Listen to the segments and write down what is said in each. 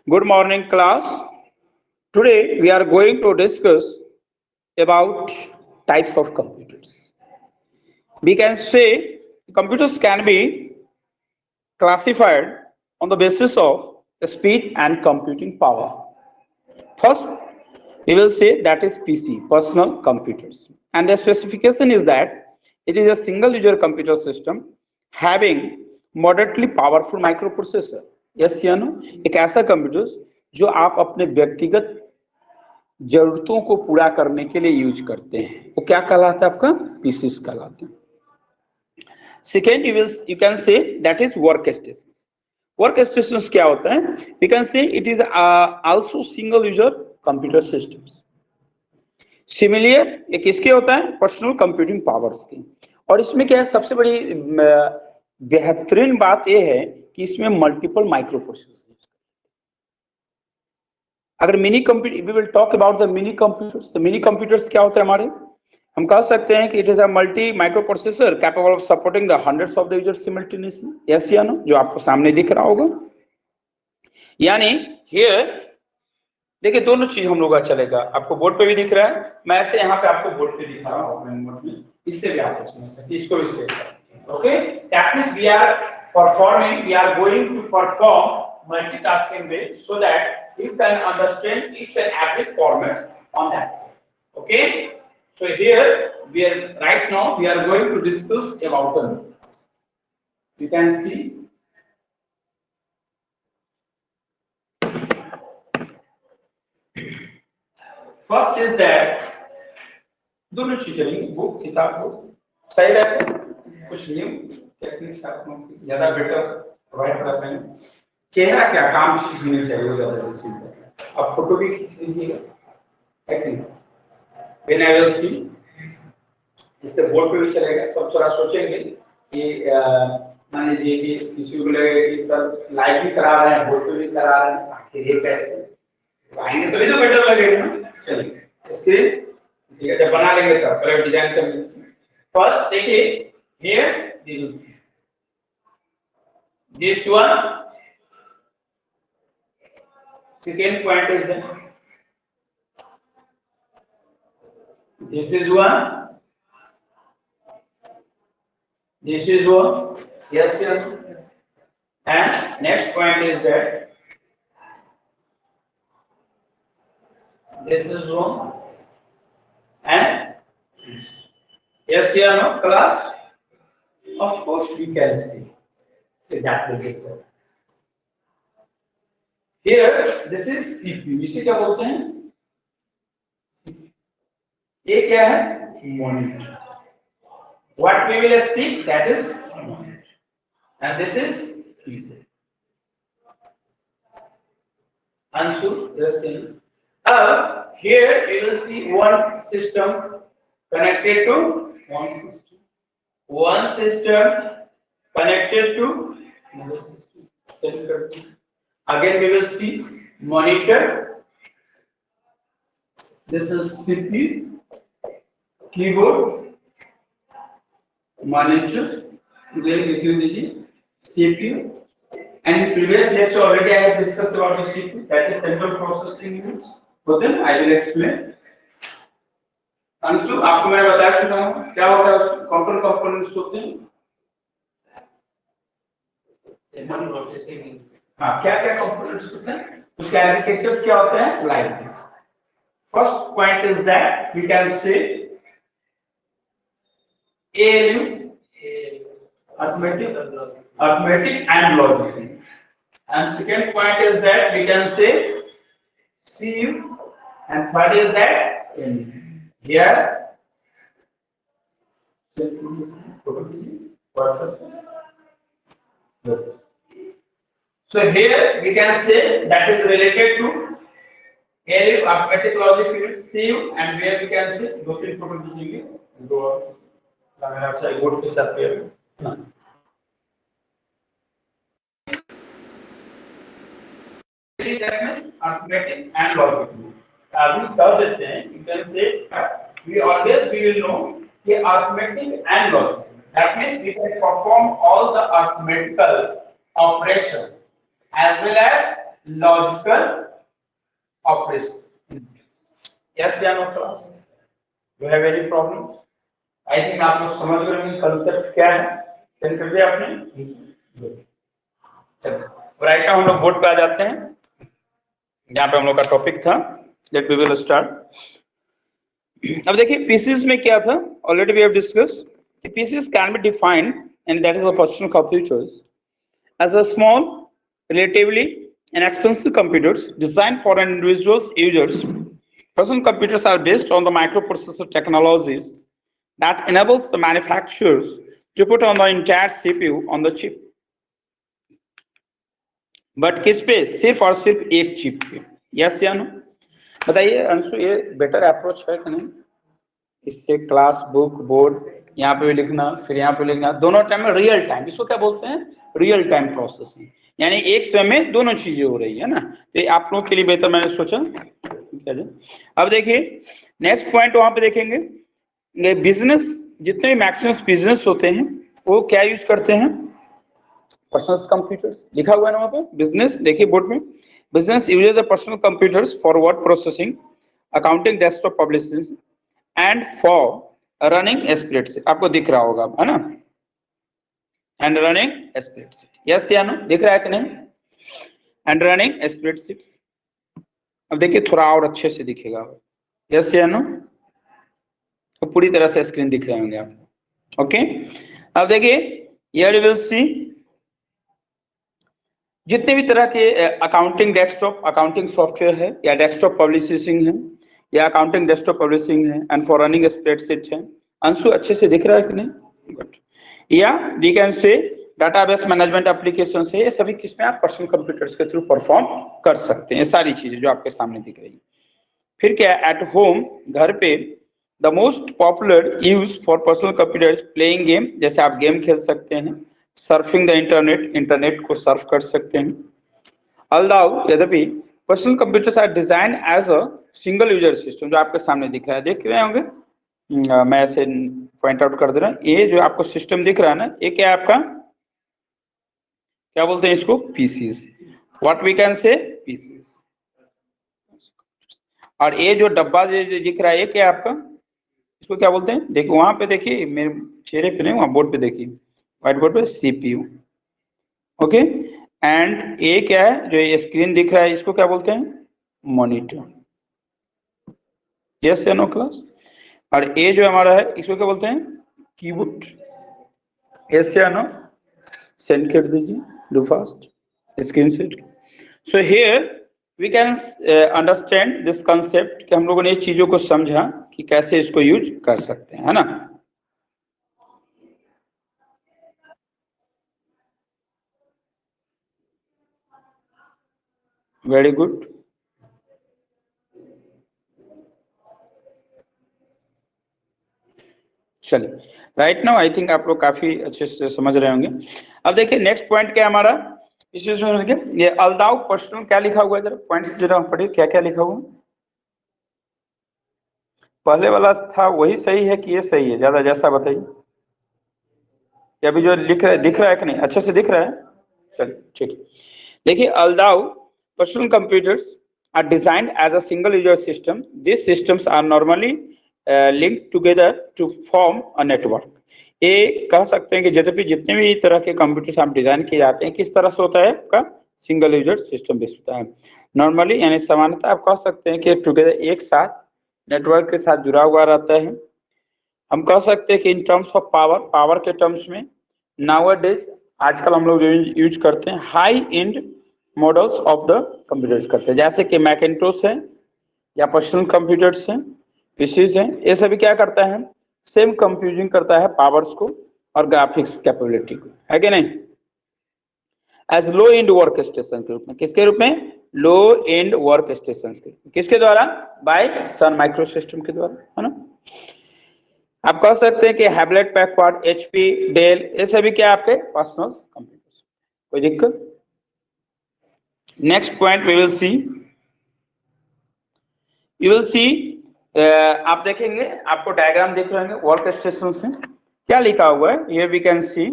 Good morning, class. Today we are going to discuss about types of computers. We can say computers can be classified on the basis of the speed and computing power. First, we will say that is PC, personal computers. And the specification is that it is a single user computer system having moderately powerful microprocessor. Yes या no? एक ऐसा computer जो आप अपने व्यक्तिगत जरूरतों को पूरा करने के लिए यूज करते हैं, वो क्या कहलाता है? आपका पीसीस कहलाते हैं. Second, you can say that is workstations. Workstations क्या होता है? We can say it is also single user computer systems. Similar ये किसके होता है? पर्सनल कंप्यूटिंग पावर्स के. और इसमें क्या है, सबसे बड़ी बेहतरीन बात यह है कि इसमें मल्टीपल माइक्रो प्रोसेसर. अगर mini computer, we will talk about the mini computers. तो मिनी कंप्यूटर्स क्या होता है हमारे? हम कह सकते हैं कि it is a multi microprocessor capable of supporting the hundreds of the users simultaneously. Yes या नो? जो आपको सामने दिख रहा होगा. यानी हियर देखिए दोनों चीज हम लोग का चलेगा. आपको बोर्ड पे भी दिख रहा है, मैं ऐसे यहाँ पे आपको बोर्ड पे दिखा रहा हूँ. इससे भी आप समझ सकते हैं, इसको भी सेव करें. Okay, that means we are going to perform multitasking way so that you can understand each and every format on that. Okay, so here right now we are going to discuss about them. You can see first is that दोनों चीज चलेंगी. Book किताब को सही रहते हैं, कुछ new techniques आपको ज्यादा बेटर प्रोवाइड कराते हैं. चेहरा क्या काम चीज मिलनी चाहिए ज्यादा रिसीव. अब फोटो भी खींच लीजिएगा. Technique when I will see, इससे बोर्ड पे भी चलेगा. सब थोड़ा सोचेंगे कि मान लीजिए कि किसी को लगेगा कि सर लाइव भी करा रहे हैं, बोर्ड पे भी करा रहे हैं, आखिर ये कैसे आएंगे? तो बेटर लगेगा ना. चलिए स्क्रीन ठीक है, जब बना लेंगे तब पहले डिजाइन कर लेंगे. फर्स्ट देखिए here this one. Second point is that this is one, this is one. Yes, yes. And next point is that this is one, and yes, yeah, no class. Of course, we can see that will be good. Here, this is CPU. इसे क्या बोलते हैं? ये क्या है? Monitor. What we will speak, that is monitor. And this is keyboard. Answer, yes. Here you will see one system connected to one system. One system connected to another system. Again we will see monitor. This is CPU, keyboard, monitor. Then लिख लीजिए CPU. And in previous lecture already I have discussed about the CPU, that is central processing unit. So then I will explain. Anshu आपको मैंने बता चुका हूँ क्या होता है. उसके कंट्रोल कंपोनेंट्स होते हैं. हाँ, क्या क्या कंपोनेंट्स होते हैं, उसके आर्किटेक्चर्स क्या होते हैं? Like this. First point is that we can say ALU, arithmetic and logic. And second point is that we can say CU, and third is that here so here we can say that is related to ALU, arithmetic logic unit, CU, and where we can say दो तीन photo दीजिए. दो मेरा अच्छा board के साथ पे ना. That means arithmetic and logic. अभी कर देते हैं. You can say we will know कि arithmetic and logic. That means we can perform all the arithmetical operations as well as logical operation. Yes या no class? You have any problem? I think आप लोग समझ गए होंगे concept क्या है। Send कर दिया आपने? राइट नाउ हम लोग बोर्ड पे आ जाते हैं, जहां पे हम लोग का टॉपिक था। Let we will start. अब देखिए पीसीस में क्या था, already we have discuss. PCs can be defined and that is a personal computers as a small, relatively inexpensive computers designed for an individual's users. Personal computers are based on the microprocessor technologies that enables the manufacturers to put on the entire CPU on the chip. But किस पे? सिर्फ और सिर्फ एक chip पे। Yes या no? बताइए अंशु, ये बेटर अप्रोच है कि नहीं? इससे क्लास बुक बोर्ड यहाँ पे भी लिखना, फिर यहाँ पे लिखना, दोनों टाइम में रियल टाइम, इसको क्या बोलते हैं? रियल टाइम प्रोसेसिंग, यानी एक समय में दोनों चीजें हो रही है ना। तो ये आप लोगों के लिए बेहतर मैंने सोचा। अब देखिए नेक्स्ट पॉइंट वहां पे देखेंगे, बिजनेस, जितने भी मैक्सिमम बिजनेस होते हैं वो क्या यूज करते हैं? Personal computers. लिखा हुआ है ना वहां पे बिजनेस, देखिए बोर्ड में। Business uses the personal computers for word processing, accounting, desktop publishing and for running spreadsheet. आपको दिख रहा होगा, है ना? एंड रनिंग स्प्रेडशीट, यस या नो? दिख रहा है कि नहीं? And running spreadsheet. अब देखिए थोड़ा और अच्छे से दिखेगा, यस या नो? तो पूरी तरह से स्क्रीन दिख रहे होंगे आपको। ओके, अब देखिए हियर यू विल सी जितने भी तरह के अकाउंटिंग डेस्कटॉप अकाउंटिंग सॉफ्टवेयर है, या डेस्कटॉप पब्लिशिंग है, या अकाउंटिंग डेस्कटॉप पब्लिशिंग है, एंड फॉर रनिंग स्प्रेडशीट है। अंशु अच्छे से दिख रहा है कि नहीं? गुड। या we can say database management application है, ये सभी किसमें आप पर्सनल कंप्यूटर्स के थ्रू परफॉर्म कर सकते हैं, ये सारी चीजें जो आपके सामने दिख रही है। फिर क्या? एट होम, घर पे, the most popular use for personal computers, playing game, जैसे आप गेम खेल सकते हैं, सर्फिंग द इंटरनेट, इंटरनेट को सर्फ कर सकते हैं। अल्दाउ, यद्यपि personal computers are design as a single user system, जो आपके सामने दिख रहा है, देख रहे होंगे, मैं ऐसे पॉइंट आउट कर दे रहा हूं। ये जो आपको सिस्टम दिख रहा है ना, ये क्या है आपका? क्या बोलते हैं इसको? PCs. What we can say? PCs. और ये जो डब्बा जो दिख रहा है, ये क्या है आपका? इसको क्या बोलते हैं? देखिए वहां पे, देखिए मेरे चेहरे पे नहीं, वहां बोर्ड पे देखिए, व्हाइट बोर्ड पे, सीपीयू। ओके, एंड ये क्या है जो ये स्क्रीन दिख रहा है, इसको क्या बोलते हैं? मॉनिटर। यस या नो क्लास? और ये जो हमारा है, इसको क्या बोलते हैं? कीबोर्ड। यस या नो? सेंड कर दीजिए, do fast screen share. So here we can understand this concept, कि हम लोगों ने ये चीजों को समझा कि कैसे इसको यूज कर सकते हैं, है ना? Very good. चलिए, राइट नाउ आई थिंक आप लोग काफी अच्छे से समझ रहे होंगे। अब देखिए नेक्स्ट पॉइंट क्या हमारा इस चीज में, देखिए ये अल्दाउ पर्सनल, क्या लिखा हुआ है जरा पॉइंट्स जरा पढ़िए, क्या क्या लिखा हुआ है? पहले वाला था वही सही है कि ये सही है? ज्यादा जैसा बताइए। या अभी जो लिख रहा है दिख रहा है कि नहीं? अच्छे से दिख रहा है? चलिए ठीक है। देखिए although personal computers are designed as a single user system. This systems are normally linked together to form a network. ये कह सकते हैं कि जितने भी तरह के कंप्यूटर्स आप डिजाइन किए जाते हैं, किस तरह से होता है आपका? सिंगल यूजर सिस्टम बेस्ड होता है नॉर्मली, यानी सामान्यतः आप कह सकते हैं कि टुगेदर एक साथ नेटवर्क के साथ जुड़ा हुआ रहता है। हम कह सकते हैं कि in terms of power, power के टर्म्स में नाउअडेज आजकल हम लोग यूज करते हैं high and models of the computers करते हैं, जैसे कि मैकिंटोश है, या पर्सनल कंप्यूटर्स हैं, पीसीज हैं, ये सभी क्या करता है? सेम कंप्यूटिंग करता है पावर्स को और ग्राफिक्स कैपेबिलिटी को, है कि नहीं? As low end workstation के रूप में, किसके रूप में? लो एंड वर्क स्टेशन के, किसके द्वारा? बाय सन माइक्रो सिस्टम के द्वारा, है ना? आप कह सकते हैं कि हैवलेट पैकवर्ड, एचपी, डेल, ये सभी क्या आपके पर्सनल कंप्यूटर्स। कोई दिक्कत? Next point we will see, you will see, आप देखेंगे, आपको डायग्राम देख रहे होंगे वर्क स्टेशन से, क्या लिखा हुआ है? ये वी कैन सी,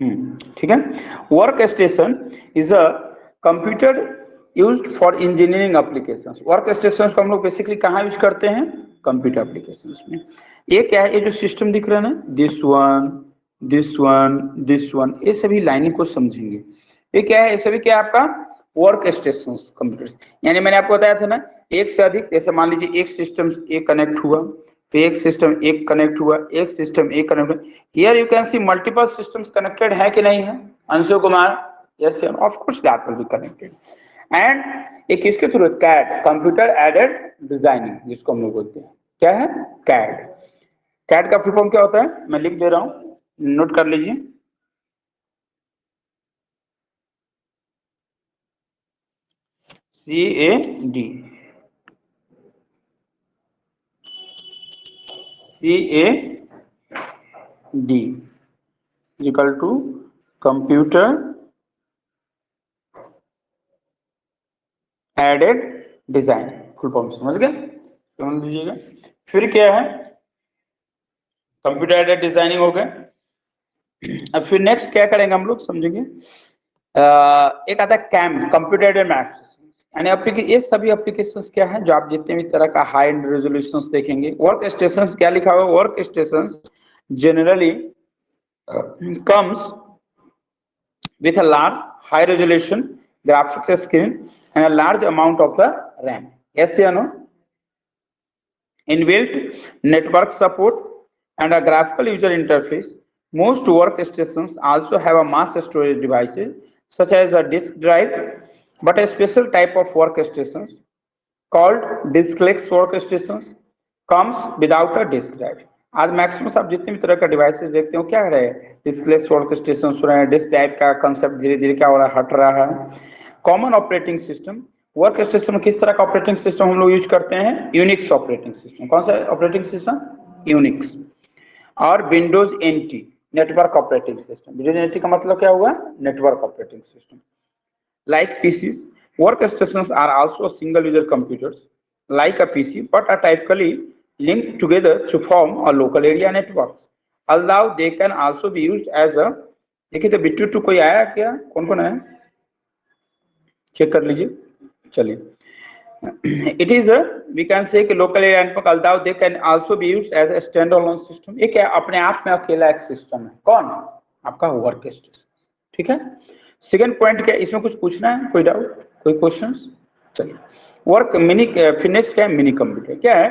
ठीक है। Work station is a computer used for engineering applications. Work station को हम लोग बेसिकली कहाँ यूज करते हैं? कंप्यूटर एप्लीकेशंस में। ये क्या है? ये जो सिस्टम दिख रहा है ना, this one, this one, this one, ये सभी लाइनिंग को समझेंगे। ये क्या है? ये सभी क्या है आपका? Work station computer. यानी मैंने आपको बताया था ना, एक से अधिक, जैसे मान लीजिए एक सिस्टम एक कनेक्ट हुआ, फिर एक सिस्टम एक कनेक्ट हुआ, एक सिस्टम एक कनेक्ट हुआ। Here you can see multiple systems connected है कि नहीं है? Anshu Kumar, yes sir, of course that will be connected. And एक किसके थ्रू? कैड, कंप्यूटर एडेड डिजाइनिंग, जिसको हम लोग बोलते हैं। क्या है? कैड। कैड का फुल फॉर्म क्या होता है? मैं लिख दे रहा हूं, नोट कर लीजिए। CAD, CAD equal to computer aided design, full form समझ गए? समझ लीजिएगा। फिर क्या है? कंप्यूटर एडेड डिजाइनिंग हो गए। अब फिर नेक्स्ट क्या करेंगे हम लोग, समझेंगे। एक आता है कैम, कंप्यूटर एडेड मैप्स। यानी ये सभी एप्लीकेशंस क्या है, जो आप जितने भी तरह का हाई एंड रेजोल्यूशंस देखेंगे। वर्क स्टेशंस क्या लिखा हुआ है? Work stations generally comes with a large high resolution graphics screen and a large amount of the RAM. Yes or no? Inbuilt network support and a graphical user interface. Most workstations also have a mass storage devices such as a disk drive, but a special type of workstations called diskless workstations comes without a disk drive. आज maximum आप जितने भी तरह का devices देखते हो क्या रहे हैं? डिस्कलेस वर्क स्टेशन हो रहे हैं। डिस्क टाइप का कंसेप्ट धीरे धीरे क्या हो रहा है? हट रहा है। Common operating system, work station में किस तरह का ऑपरेटिंग सिस्टम हम लोग यूज करते हैं? Unix operating system. कौन सा ऑपरेटिंग सिस्टम? यूनिक्स। और Windows NT, network operating system. Windows NT का मतलब क्या हुआ? Network operating system. Like PCs, workstations are also single-user computers, like a PC, but are typically linked together to form a local area networks. Although they can also be used as a, देखिए तो Bittu to कोई आया क्या? कौन कौन आया? Check कर लीजिए। चलिए, it is a, we can say कि local area network, although they can also be used as a standalone system. ये क्या अपने आप में अकेला एक सिस्टम है? कौन? आपका वर्क स्टेशन। ठीक है। सेकेंड पॉइंट क्या, इसमें कुछ पूछना है? कोई डाउट, कोई क्वेश्चन? चलिए, वर्क मिनी, फिर नेक्स्ट क्या है? Mini computer. क्या है?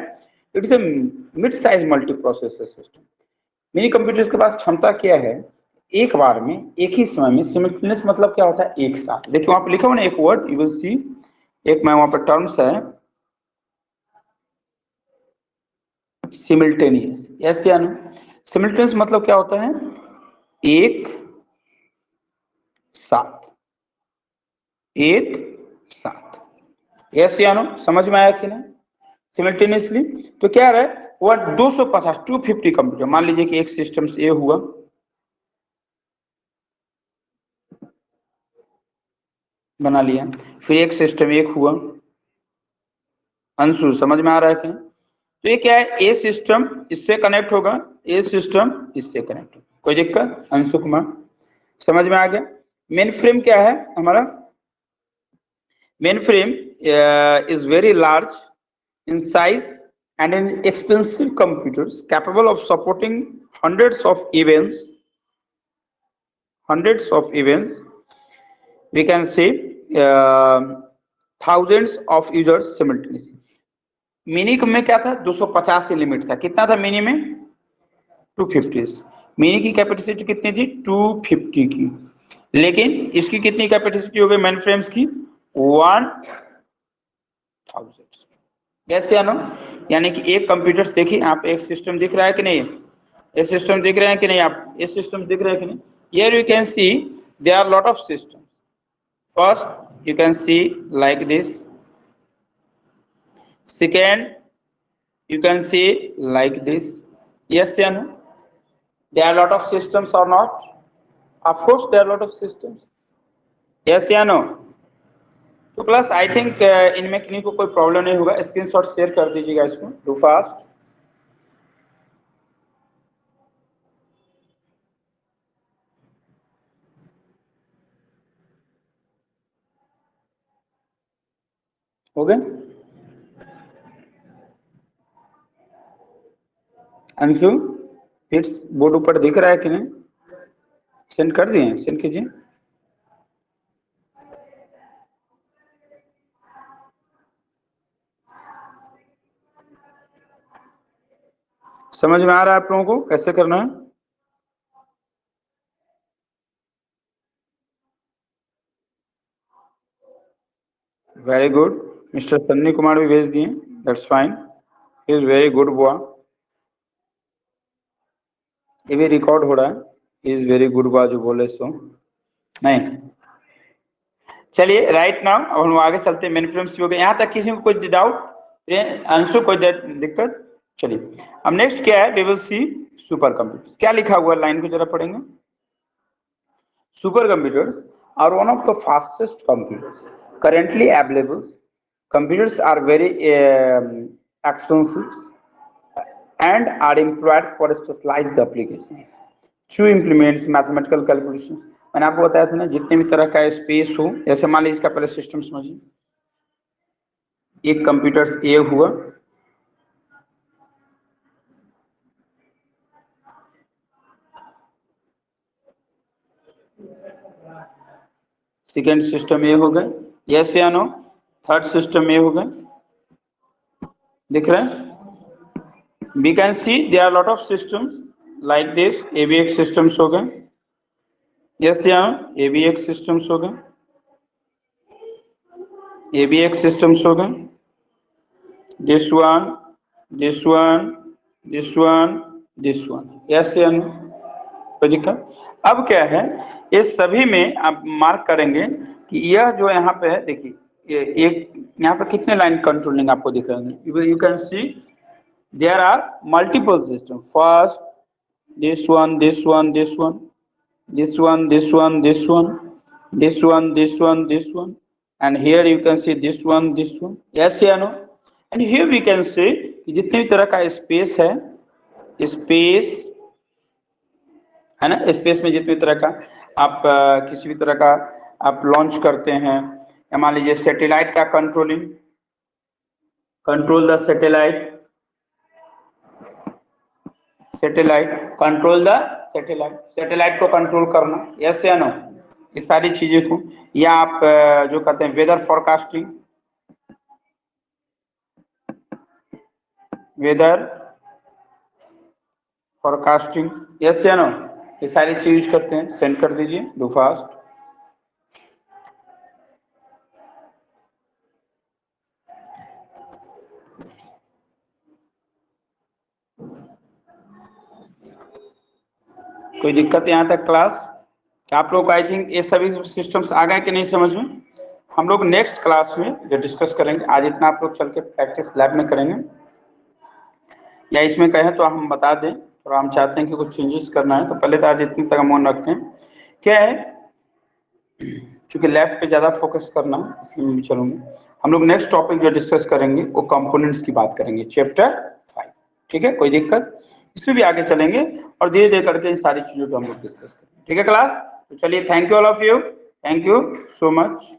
It is a mid size multi processor system. Mini computer के पास क्षमता क्या है? एक बार में, एक ही समय में, सिमिल्टेनियस मतलब क्या होता है? एक साथ। देखिए वहां पर लिखा हुआ ना एक वर्ड, यू विल सी, एक मैं वहां पर टर्म्स है सिमिल्टेनियस। यस या नो? सिमिल्टेनियस मतलब क्या होता है? एक साथ, एक साथ। यस या नो? समझ में आया कि नहीं? सिमिल्टेनियसली तो क्या रहा है? वो 250 250 कंप्यूटर, मान लीजिए कि एक सिस्टम से ए हुआ, बना लिया, फिर एक सिस्टम एक हुआ। अंशु समझ में आ रहा है कि नहीं? तो ये क्या है? ए सिस्टम इससे कनेक्ट होगा, ए सिस्टम इससे कनेक्ट होगा। कोई दिक्कत? अंशु कुमार समझ में आ गया? मेन फ्रेम क्या है हमारा? Main frame is very large in size and in expensive computers capable of supporting hundreds of events, we can say uh, thousands of users simultaneously. Mini में क्या था? 250 लिमिट था। कितना था मिनी में? 250। मिनी की कैपेसिटी कितनी थी? 250 की। लेकिन इसकी कितनी कैपेसिटी हो गई मेन फ्रेम्स की? 1000। यस या नो? यानी कि एक कंप्यूटर, देखिए आप, एक सिस्टम दिख रहा है कि नहीं? ये सिस्टम दिख रहे हैं कि नहीं? आप ये सिस्टम दिख रहे हैं कि नहीं? Here you can see there are lot of systems. First you can see like this. Second you can see like this. Yes or no? There are lot of systems or not? Of course there are lot of systems. Yes or no? तो plus I think इनमें किन्हीं को कोई problem नहीं होगा। Screenshot share कर दीजिएगा इसको, डू फास्ट। हो गए? अंशु फिर बोर्ड ऊपर दिख रहा है कि नहीं? सेंड कर दिए? सेंड कीजिए। समझ में आ रहा है आप लोगों को कैसे करना है? Very good. Mister Sunny Kumar भी भेज दिए, that's fine, he is very good boy. ये भी रिकॉर्ड हो रहा है, he is very good boy जो बोले सो नहीं। चलिए राइट नाउ अब हम आगे चलते हैं। मेन फ्रेम हो गए यहाँ तक, किसी को कोई डाउट? अंशु कोई दिक्कत? चलिए अब नेक्स्ट क्या है, we will see super computers. क्या लिखा हुआ है लाइन को जरा पढ़ेंगे। Super computers are one of the fastest computers currently available. Computers are very expensive and are employed for specialized applications to implement mathematical calculations. मैंने आपको बताया था ना, जितने भी तरह का स्पेस हो, जैसे मान लीजिए इसका पहले सिस्टम समझिए। एक कंप्यूटर ए हुआ, सेकेंड सिस्टम ए हो गए, यस या नो? थर्ड सिस्टम ए हो गए, दिख रहा है? We can see there are a lot of systems like this. AVX systems हो गए, yes या no? AVX systems हो गए, AVX systems हो गए, this one, this one, this one, this one, yes या no? कोई दिक्कत? अब क्या है, ये सभी में आप मार्क करेंगे कि यह जो यहाँ पे है, देखिए ये एक यहाँ पे कितने लाइन कंट्रोलिंग आपको दिख रहे हैं। You can C there are multiple systems. First this one, this one, this one, this one, this one, this one, this one, this one, this one, and here you can see this one, this one, yes या no? And here we can say कि जितने भी तरह का space है, space है ना, space में जितने तरह का आप किसी भी तरह का आप लॉन्च करते हैं, या मान लीजिए सैटेलाइट का controlling, control the satellite, satellite control the satellite, satellite को कंट्रोल करना, यस या नो? इस सारी चीजें को, या आप जो कहते हैं weather forecasting, weather forecasting, yes या नो? ये सारी चीज यूज करते हैं। सेंड कर दीजिए, डू फास्ट। कोई दिक्कत यहाँ तक क्लास? आप लोग आई थिंक ये सभी सिस्टम्स आ गए कि नहीं समझ में? हम लोग नेक्स्ट क्लास में जो डिस्कस करेंगे, आज इतना आप लोग चल के प्रैक्टिस लैब में करेंगे, या इसमें कहें तो हम बता दें, और हम चाहते हैं कि कुछ चेंजेस करना है, तो पहले तो आज इतने तक मौन रखते हैं। क्या है, चूंकि लैब पे ज्यादा फोकस करना है इसलिए मैं चलूंगी। हम लोग नेक्स्ट टॉपिक जो डिस्कस करेंगे वो कंपोनेंट्स की बात करेंगे, चैप्टर 5। ठीक है, कोई दिक्कत? इसमें भी आगे चलेंगे और धीरे धीरे करके इन सारी चीजों को हम लोग डिस्कस करेंगे। ठीक है क्लास? तो चलिए, thank you all of you, thank you so much.